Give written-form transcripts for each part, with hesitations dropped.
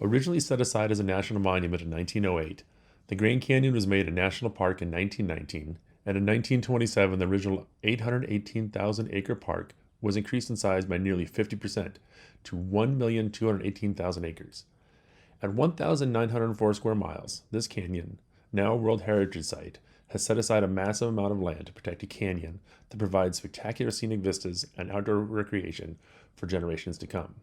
Originally set aside as a national monument in 1908, the Grand Canyon was made a national park in 1919, and in 1927 the original 818,000-acre park was increased in size by nearly 50% to 1,218,000 acres. At 1,904 square miles, this canyon, now a World Heritage Site, has set aside a massive amount of land to protect a canyon that provides spectacular scenic vistas and outdoor recreation for generations to come.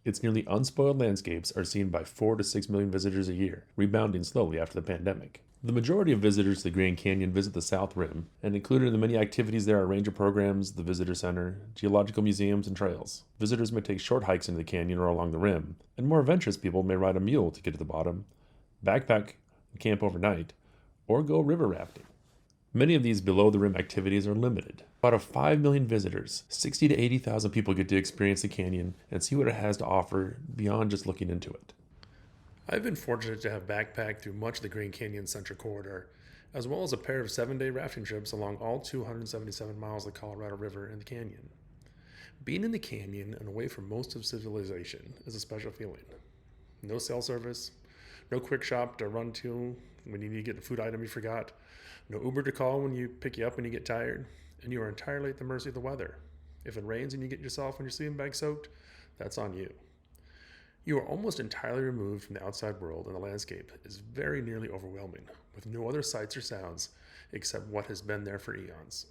Its nearly unspoiled landscapes are seen by 4 to 6 million visitors a year, rebounding slowly after the pandemic. The majority of visitors to the Grand Canyon visit the South Rim, and included in the many activities there are a range of programs, the visitor center, geological museums, and trails. Visitors may take short hikes into the canyon or along the rim, and more adventurous people may ride a mule to get to the bottom, backpack and camp overnight, or go river rafting. Many of these below-the-rim activities are limited. Out of 5 million visitors, 60 to 80,000 people get to experience the canyon and see what it has to offer beyond just looking into it. I've been fortunate to have backpacked through much of the Grand Canyon Central Corridor, as well as a pair of 7-day rafting trips along all 277 miles of the Colorado River and the canyon. Being in the canyon and away from most of civilization is a special feeling. No cell service, no quick shop to run to when you need to get a food item you forgot, no Uber to call when you pick you up when you get tired, and you are entirely at the mercy of the weather. If it rains and you get yourself and your sleeping bag soaked, that's on you. You are almost entirely removed from the outside world, and the landscape is very nearly overwhelming, with no other sights or sounds except what has been there for eons.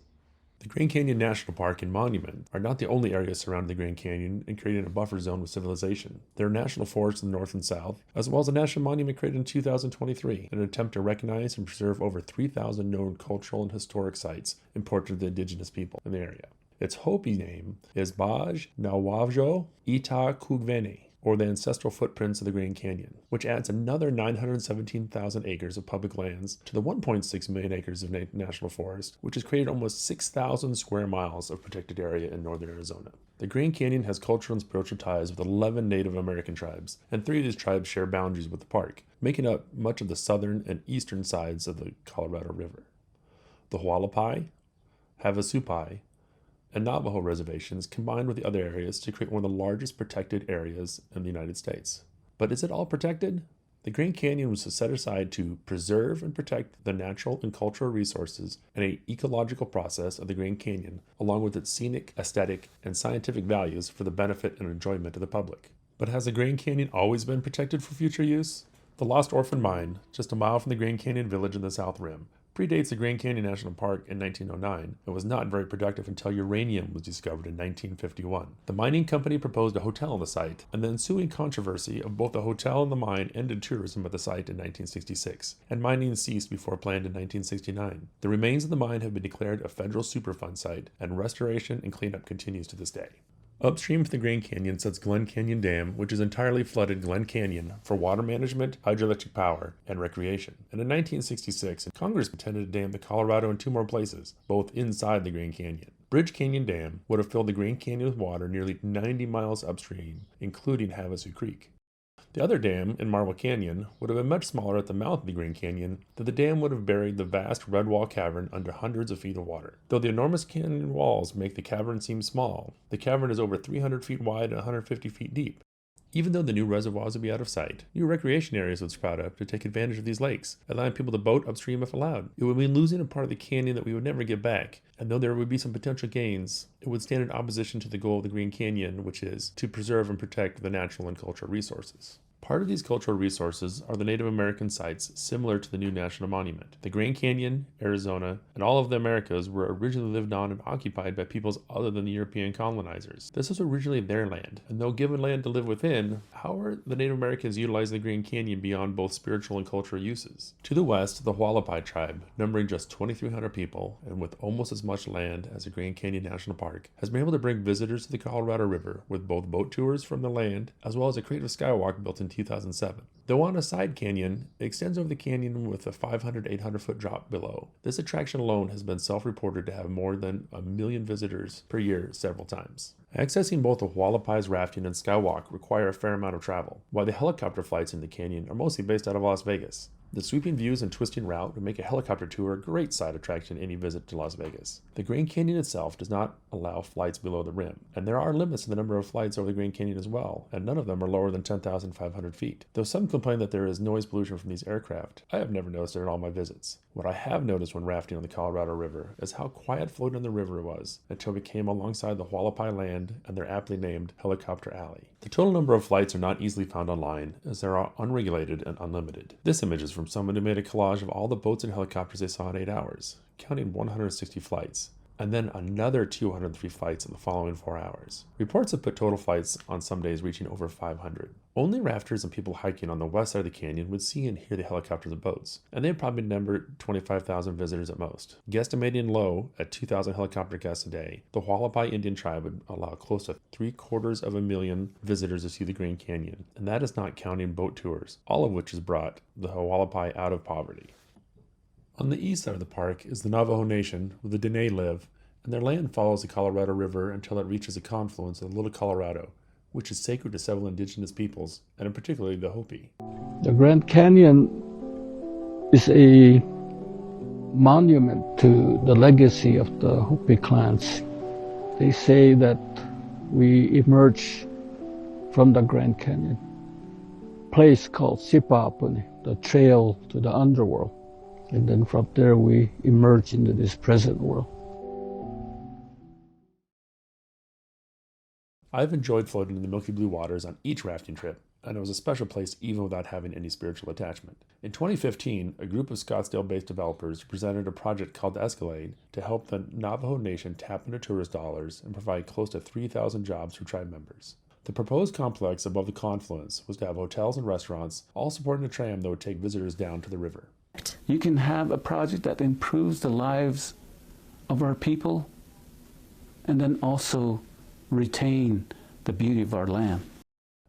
The Grand Canyon National Park and Monument are not the only areas surrounding the Grand Canyon and creating a buffer zone with civilization. There are national forests in the north and south, as well as a national monument created in 2023 in an attempt to recognize and preserve over 3,000 known cultural and historic sites important to the indigenous people in the area. Its Hopi name is Baj Nawavjo Ita Kugvene, or the ancestral footprints of the Grand Canyon, which adds another 917,000 acres of public lands to the 1.6 million acres of national forest, which has created almost 6,000 square miles of protected area in northern Arizona. The Grand Canyon has cultural and spiritual ties with 11 Native American tribes, and 3 of these tribes share boundaries with the park, making up much of the southern and eastern sides of the Colorado River. The Hualapai, Havasupai, and Navajo reservations combined with the other areas to create one of the largest protected areas in the United States. But is it all protected? The Grand Canyon was set aside to preserve and protect the natural and cultural resources and an ecological process of the Grand Canyon, along with its scenic, aesthetic, and scientific values for the benefit and enjoyment of the public. But has the Grand Canyon always been protected for future use? The Lost Orphan Mine, just a mile from the Grand Canyon Village in the South Rim, predates the Grand Canyon National Park in 1909 and was not very productive until uranium was discovered in 1951. The mining company proposed a hotel on the site, and the ensuing controversy of both the hotel and the mine ended tourism at the site in 1966, and mining ceased before planned in 1969. The remains of the mine have been declared a federal Superfund site, and restoration and cleanup continues to this day. Upstream from the Grand Canyon sits Glen Canyon Dam, which has entirely flooded Glen Canyon for water management, hydroelectric power, and recreation. And in 1966, Congress intended to dam the Colorado in 2 more places, both inside the Grand Canyon. Bridge Canyon Dam would have filled the Grand Canyon with water nearly 90 miles upstream, including Havasu Creek. The other dam in Marble Canyon would have been much smaller at the mouth of the Grand Canyon, though the dam would have buried the vast Red Wall Cavern under hundreds of feet of water. Though the enormous canyon walls make the cavern seem small, the cavern is over 300 feet wide and 150 feet deep. Even though the new reservoirs would be out of sight, new recreation areas would sprout up to take advantage of these lakes, allowing people to boat upstream if allowed. It would mean losing a part of the canyon that we would never get back, and though there would be some potential gains, it would stand in opposition to the goal of the Grand Canyon, which is to preserve and protect the natural and cultural resources. Part of these cultural resources are the Native American sites similar to the new national monument. The Grand Canyon, Arizona, and all of the Americas were originally lived on and occupied by peoples other than the European colonizers. This was originally their land, and though given land to live within, how are the Native Americans utilizing the Grand Canyon beyond both spiritual and cultural uses? To the west, the Hualapai tribe, numbering just 2,300 people and with almost as much land as the Grand Canyon National Park, has been able to bring visitors to the Colorado River with both boat tours from the land as well as a creative skywalk built in 2007. Though on a side canyon, it extends over the canyon with a 500 to 800 foot drop below. This attraction alone has been self-reported to have more than 1 million visitors per year several times. Accessing both the Hualapai rafting and skywalk require a fair amount of travel, while the helicopter flights in the canyon are mostly based out of Las Vegas. The sweeping views and twisting route would make a helicopter tour a great side attraction any visit to Las Vegas. The Grand Canyon itself does not allow flights below the rim, and there are limits to the number of flights over the Grand Canyon as well, and none of them are lower than 10,500 feet. Though some complain that there is noise pollution from these aircraft, I have never noticed it in all my visits. What I have noticed when rafting on the Colorado River is how quiet floating on the river was until we came alongside the Hualapai land and their aptly named Helicopter Alley. The total number of flights are not easily found online, as they are unregulated and unlimited. This image is from someone who made a collage of all the boats and helicopters they saw in 8 hours, counting 160 flights, and then another 203 flights in the following 4 hours. Reports have put total flights on some days reaching over 500. Only rafters and people hiking on the west side of the canyon would see and hear the helicopters and boats, and they probably numbered 25,000 visitors at most. Guesstimating low at 2,000 helicopter guests a day, the Hualapai Indian tribe would allow close to 750,000 visitors to see the Grand Canyon, and that is not counting boat tours, all of which has brought the Hualapai out of poverty. On the east side of the park is the Navajo Nation, where the Dene live, and their land follows the Colorado River until it reaches the confluence of the Little Colorado, which is sacred to several indigenous peoples, and in particular the Hopi. The Grand Canyon is a monument to the legacy of the Hopi clans. They say that we emerge from the Grand Canyon, a place called Sipapuni, the trail to the underworld. And then from there we emerge into this present world. I've enjoyed floating in the milky blue waters on each rafting trip, and it was a special place even without having any spiritual attachment. In 2015, a group of Scottsdale-based developers presented a project called the Escalade to help the Navajo Nation tap into tourist dollars and provide close to 3,000 jobs for tribe members. The proposed complex above the confluence was to have hotels and restaurants, all supporting a tram that would take visitors down to the river. You can have a project that improves the lives of our people and then also retain the beauty of our land.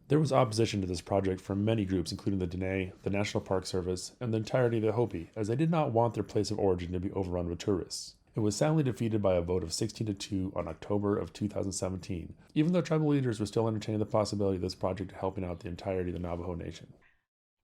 There was opposition to this project from many groups, including the Dene, the National Park Service, and the entirety of the Hopi, as they did not want their place of origin to be overrun with tourists. It was soundly defeated by a vote of 16-2 on October of 2017, even though tribal leaders were still entertaining the possibility of this project helping out the entirety of the Navajo Nation.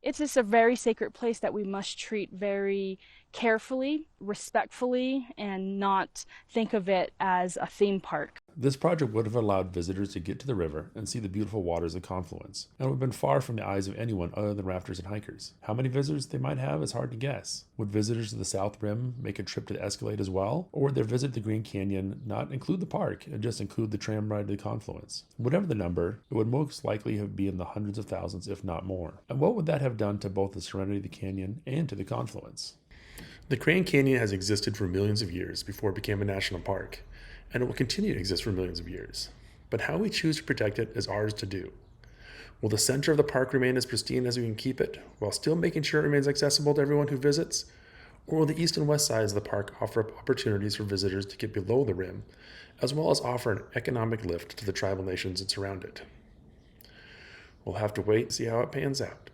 It's just a very sacred place that we must treat very carefully, respectfully, and not think of it as a theme park. This project would have allowed visitors to get to the river and see the beautiful waters of the confluence, and would have been far from the eyes of anyone other than rafters and hikers. How many visitors they might have is hard to guess. Would visitors to the South Rim make a trip to the Escalade as well? Or would their visit to the Grand Canyon not include the park and just include the tram ride to the confluence? Whatever the number, it would most likely have been in the hundreds of thousands, if not more. And what would that have done to both the serenity of the canyon and to the confluence? The Grand Canyon has existed for millions of years before it became a national park, and it will continue to exist for millions of years. But how we choose to protect it is ours to do. Will the center of the park remain as pristine as we can keep it, while still making sure it remains accessible to everyone who visits? Or will the east and west sides of the park offer up opportunities for visitors to get below the rim, as well as offer an economic lift to the tribal nations that surround it? We'll have to wait and see how it pans out.